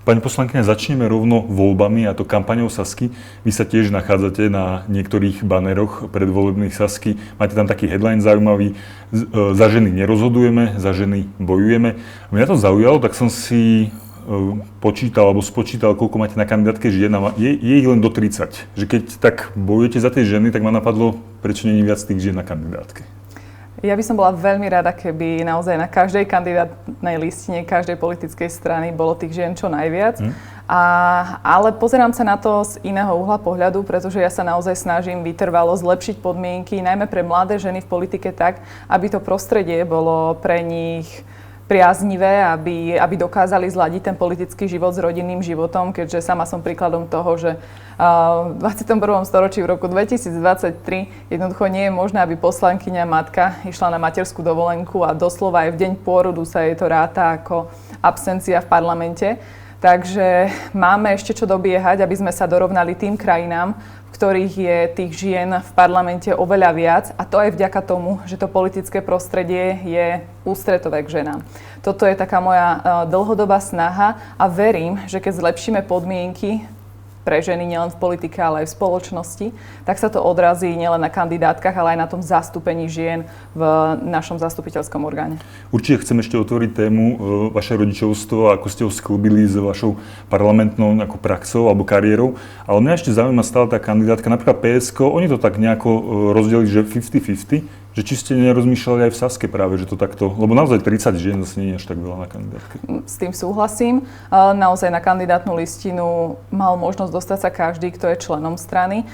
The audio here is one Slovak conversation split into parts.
Pani poslankyňa, začneme rovno voľbami, a to kampaňou Sasky. Vy sa tiež nachádzate na niektorých baneroch predvolebných Sasky. Máte tam taký headline zaujímavý. Za ženy nerozhodujeme, za ženy bojujeme. Mňa to zaujalo, tak som si počítal alebo spočítal, koľko máte na kandidátke žien. Je ich len do 30. Že keď tak bojujete za tie ženy, tak ma napadlo, prečo nie je viac tých žien na kandidátke. Ja by som bola veľmi rada, keby naozaj na každej kandidátnej listine, každej politickej strany bolo tých žien čo najviac. Ale pozerám sa na to z iného uhla pohľadu, pretože ja sa naozaj snažím vytrvalo zlepšiť podmienky, najmä pre mladé ženy v politike tak, aby to prostredie bolo pre nich priaznivé, aby dokázali zladiť ten politický život s rodinným životom, keďže sama som príkladom toho, že v 21. storočí v roku 2023 jednoducho nie je možné, aby poslankyňa matka išla na materskú dovolenku a doslova aj v deň pôrodu sa jej to ráta ako absencia v parlamente. Takže máme ešte čo dobiehať, aby sme sa dorovnali tým krajinám, v ktorých je tých žien v parlamente oveľa viac, a to aj vďaka tomu, že to politické prostredie je ústretové k ženám. Toto je taká moja dlhodobá snaha a verím, že keď zlepšíme podmienky pre ženy nielen v politike, ale aj v spoločnosti, tak sa to odrazí nielen na kandidátkach, ale aj na tom zastúpení žien v našom zastupiteľskom orgáne. Určite chcem ešte otvoriť tému vaše rodičovstvo, ako ste ho sklbili s vašou parlamentnou ako praxou alebo kariérou. Ale mňa ešte zaujíma stále tá kandidátka, napríklad PSK, oni to tak nejako rozdelili, že 50-50. Že či ste nerozmýšľali aj v Saske práve, že to takto, lebo naozaj 30 žien zase nie je až tak veľa na kandidátke. S tým súhlasím. Naozaj na kandidátnu listinu mal možnosť dostať sa každý, kto je členom strany.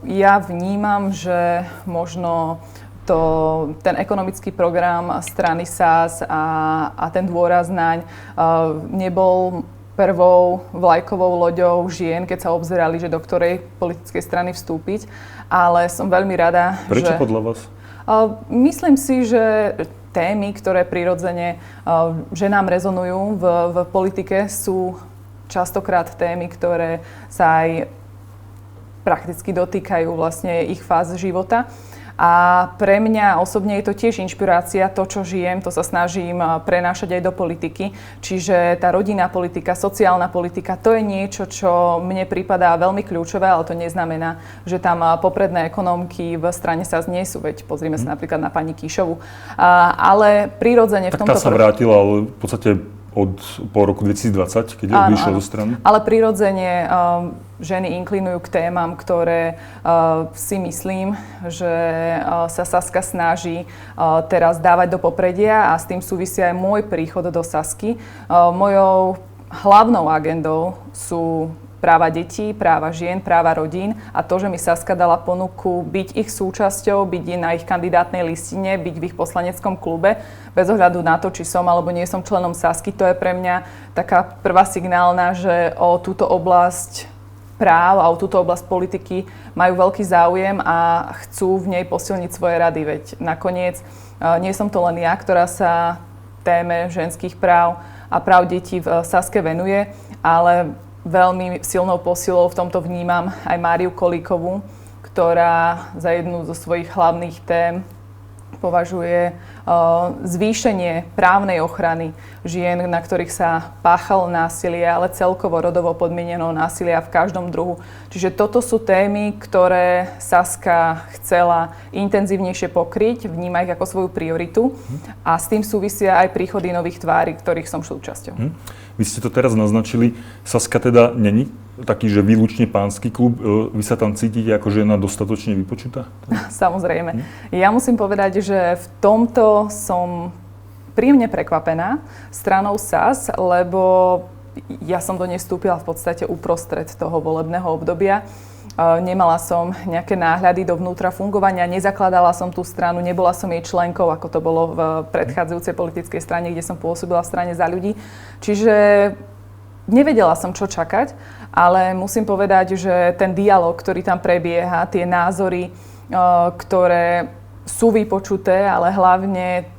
Ja vnímam, že možno ten ekonomický program strany SAS a ten dôraz naň nebol prvou vlajkovou loďou žien, keď sa obzerali, že do ktorej politickej strany vstúpiť. Ale som veľmi rada, Prečo podľa vás? Myslím si, že témy, ktoré prirodzene ženám rezonujú v politike, sú častokrát témy, ktoré sa aj prakticky dotýkajú vlastne ich fáz života. A pre mňa osobne je to tiež inšpirácia, to, čo žijem, to sa snažím prenášať aj do politiky. Čiže tá rodinná politika, sociálna politika, to je niečo, čo mne pripadá veľmi kľúčové, ale to neznamená, že tam popredné ekonómky v strane SAS nie sú. Veď pozrime sa napríklad na pani Kišovu. Ale prirodzene v tomto... Tak tá sa vrátila, ale v podstate po roku 2020, keď odišla zo strany. Ale prirodzene ženy inklinujú k témam, ktoré si myslím, že sa Saska snaží teraz dávať do popredia, a s tým súvisí aj môj príchod do Sasky. Mojou hlavnou agendou sú práva detí, práva žien, práva rodín, a to, že mi Saska dala ponuku byť ich súčasťou, byť na ich kandidátnej listine, byť v ich poslaneckom klube, bez ohľadu na to, či som alebo nie som členom Sasky, to je pre mňa taká prvá signálna, že o túto oblasť práv a o túto oblasť politiky majú veľký záujem a chcú v nej posilniť svoje rady. Veď nakoniec nie som to len ja, ktorá sa téme ženských práv a práv detí v Saske venuje, ale veľmi silnou posilou v tomto vnímam aj Máriu Kolíkovú, ktorá za jednu zo svojich hlavných tém považuje zvýšenie právnej ochrany žien, na ktorých sa páchalo násilie, ale celkovo rodovo podmieneného násilia v každom druhu. Čiže toto sú témy, ktoré Saska chcela intenzívnejšie pokryť, vníma ich ako svoju prioritu, a s tým súvisia aj príchody nových tvári, ktorých som súčasťou. Vy ste to teraz naznačili, Saska teda není taký, že výlučne pánsky klub. Vy sa tam cítite ako žena dostatočne vypočutá? Samozrejme. Ja musím povedať, že v tomto som príjemne prekvapená stranou SAS, lebo ja som do nej vstúpila v podstate uprostred toho volebného obdobia. Nemala som nejaké náhľady dovnútra fungovania, nezakladala som tú stranu, nebola som jej členkou, ako to bolo v predchádzajúcej politickej strane, kde som pôsobila v strane Za ľudí. Čiže nevedela som, čo čakať, ale musím povedať, že ten dialog, ktorý tam prebieha, tie názory, ktoré sú vypočuté, ale hlavne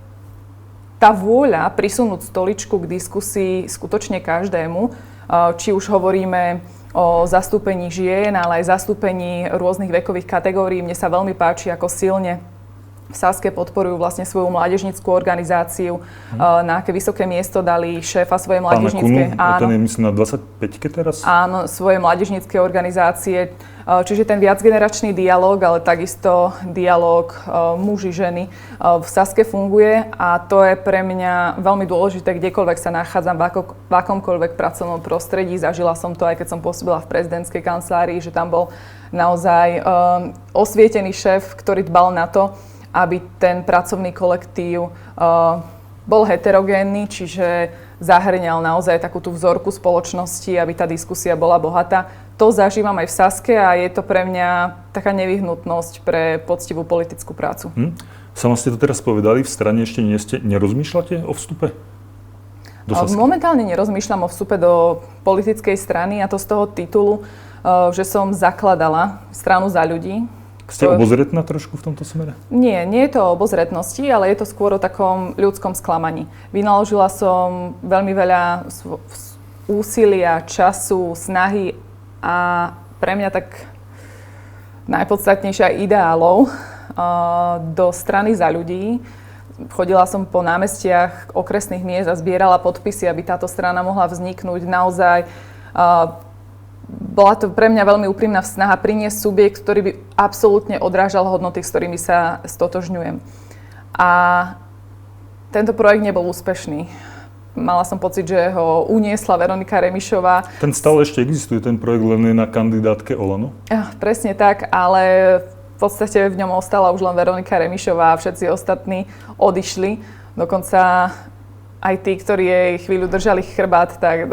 tá vôľa prisunúť stoličku k diskusii skutočne každému, či už hovoríme o zastúpení žien, ale aj zastúpení rôznych vekových kategórií. Mne sa veľmi páči, ako silne v Saske podporujú vlastne svoju mládežnícku organizáciu. Na aké vysoké miesto dali šéfa svojej mládežníckej... Pána Kunu, ten je myslím na 25-ke teraz? Áno, svoje mládežníckej organizácie. Čiže ten viacgeneračný dialóg, ale takisto dialóg muži, ženy v Saske funguje a to je pre mňa veľmi dôležité, kdekoľvek sa nachádzam, v akomkoľvek pracovnom prostredí. Zažila som to aj keď som pôsobila v prezidentskej kancelárii, že tam bol naozaj osvietený šéf, ktorý dbal na to, aby ten pracovný kolektív bol heterogénny, čiže zahŕňal naozaj takú tú vzorku spoločnosti, aby tá diskusia bola bohatá. To zažívam aj v Saske a je to pre mňa taká nevyhnutnosť pre poctivú politickú prácu. Sama ste to teraz povedali, v strane ešte nerozmýšľate o vstupe do Saske? Momentálne nerozmýšľam o vstupe do politickej strany a to z toho titulu, že som zakladala stranu Za ľudí. Ste obozretná trošku v tomto smere? Nie je to o obozretnosti, ale je to skôr o takom ľudskom sklamaní. Vynaložila som veľmi veľa úsilia, času, snahy a pre mňa tak najpodstatnejšia ideálov do strany Za ľudí. Chodila som po námestiach okresných miest a zbierala podpisy, aby táto strana mohla vzniknúť. Naozaj bola to pre mňa veľmi úprimná snaha priniesť subjekt, ktorý by absolútne odrážal hodnoty, s ktorými sa stotožňujem. A tento projekt nebol úspešný. Mala som pocit, že ho uniesla Veronika Remišová. Ten stále ešte existuje, ten projekt, len je na kandidátke Olano? Presne tak, ale v podstate v ňom ostala už len Veronika Remišová a všetci ostatní odišli. Dokonca aj tí, ktorí jej chvíľu držali chrbát, tak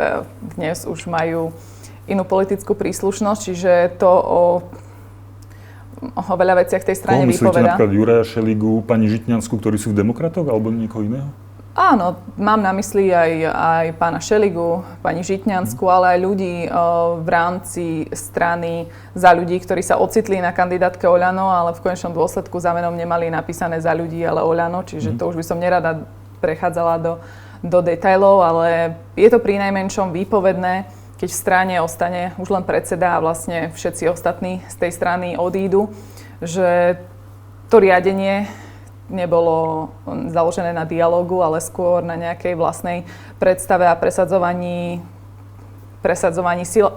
dnes už majú inú politickú príslušnosť, čiže to o veľa veciach tej strane vypovedá. Myslíte napríklad Juraja Šeligu, pani Žitňansku, ktorí sú v demokratoch, alebo niekoho iného? Áno, mám na mysli aj pána Šeligu, pani Žitňansku, ale aj ľudí v rámci strany Za ľudí, ktorí sa ocitli na kandidátke Oľano, ale v konečnom dôsledku za menom nemali napísané Za ľudí, ale Oľano, čiže to už by som nerada prechádzala do detailov, ale je to prinajmenšom výpovedné, keď v strane ostane už len predseda a vlastne všetci ostatní z tej strany odídu, že to riadenie nebolo založené na dialógu, ale skôr na nejakej vlastnej predstave a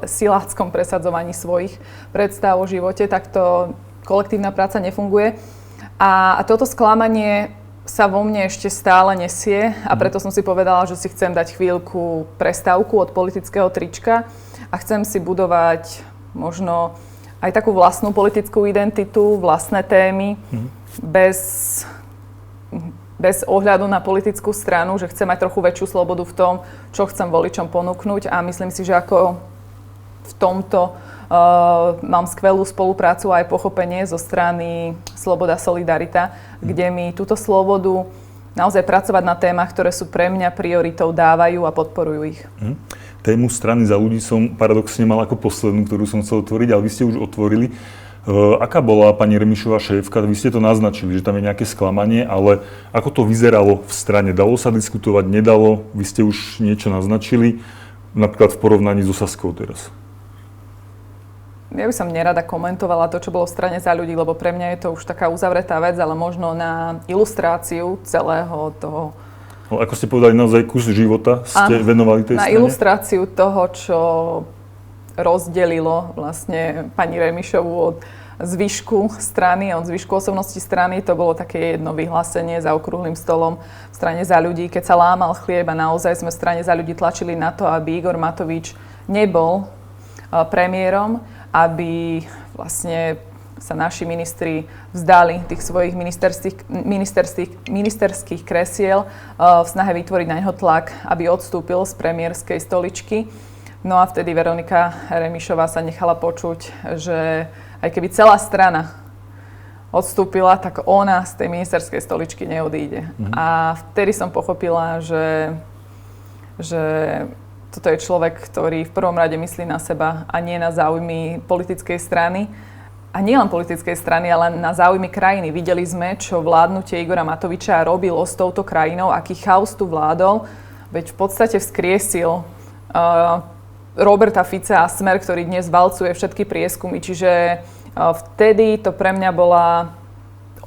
siláckom presadzovaní svojich predstav o živote. Takto kolektívna práca nefunguje. A toto sklamanie sa vo mne ešte stále nesie a preto som si povedala, že si chcem dať chvíľku prestávku od politického trička a chcem si budovať možno aj takú vlastnú politickú identitu, vlastné témy, bez ohľadu na politickú stranu, že chcem mať trochu väčšiu slobodu v tom, čo chcem voličom ponúknuť a myslím si, že ako v tomto mám skvelú spoluprácu a aj pochopenie zo strany Sloboda Solidarita, kde mi túto slobodu naozaj pracovať na témach, ktoré sú pre mňa prioritou, dávajú a podporujú ich. Tému strany Za ľudí som paradoxne mal ako poslednú, ktorú som chcel otvoriť, ale vy ste už otvorili. Aká bola pani Remišová šéfka? Vy ste to naznačili, že tam je nejaké sklamanie, ale ako to vyzeralo v strane? Dalo sa diskutovať, nedalo? Vy ste už niečo naznačili, napríklad v porovnaní so Saskou teraz. Ja by som nerada komentovala to, čo bolo v strane Za ľudí, lebo pre mňa je to už taká uzavretá vec, ale možno na ilustráciu celého toho... No, ako ste povedali, naozaj kus života ste venovali tej strane? Na ilustráciu toho, čo rozdelilo vlastne pani Remišovu od zvyšku strany, od zvyšku osobnosti strany. To bolo také jedno vyhlásenie za okrúhlym stolom v strane Za ľudí, keď sa lámal chlieb a naozaj sme v strane Za ľudí tlačili na to, aby Igor Matovič nebol premiérom, aby vlastne sa naši ministri vzdali tých svojich ministerských kresiel v snahe vytvoriť na neho tlak, aby odstúpil z premiérskej stoličky. No a vtedy Veronika Remišová sa nechala počuť, že aj keby celá strana odstúpila, tak ona z tej ministerskej stoličky neodíde. A vtedy som pochopila, že toto je človek, ktorý v prvom rade myslí na seba a nie na záujmy politickej strany. A nie len politickej strany, ale na záujmy krajiny. Videli sme, čo vládnutie Igora Matoviča robilo s touto krajinou, aký chaos tu vládol, veď v podstate vzkriesil Roberta Fica a Smer, ktorý dnes valcuje všetky prieskumy. Čiže vtedy to pre mňa bola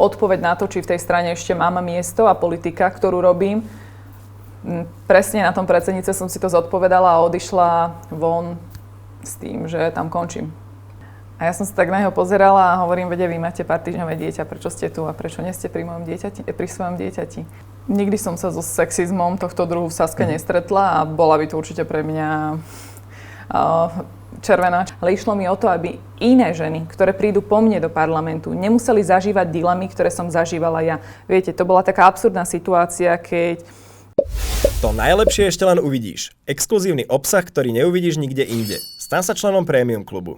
odpoveď na to, či v tej strane ešte mám miesto a politika, ktorú robím. Presne na tom predsednice som si to zodpovedala a odišla von s tým, že tam končím. A ja som sa tak na neho pozerala a hovorím, vede, vy máte pár týždňové dieťa, prečo ste tu a prečo nie ste pri svojom dieťati? Nikdy som sa so sexizmom tohto druhu v Saske nestretla a bola by to určite pre mňa červená. Ale išlo mi o to, aby iné ženy, ktoré prídu po mne do parlamentu, nemuseli zažívať dilemy, ktoré som zažívala ja. Viete, to bola taká absurdná situácia, keď... To najlepšie ešte len uvidíš. Exkluzívny obsah, ktorý neuvidíš nikde inde. Stan sa členom Premium klubu.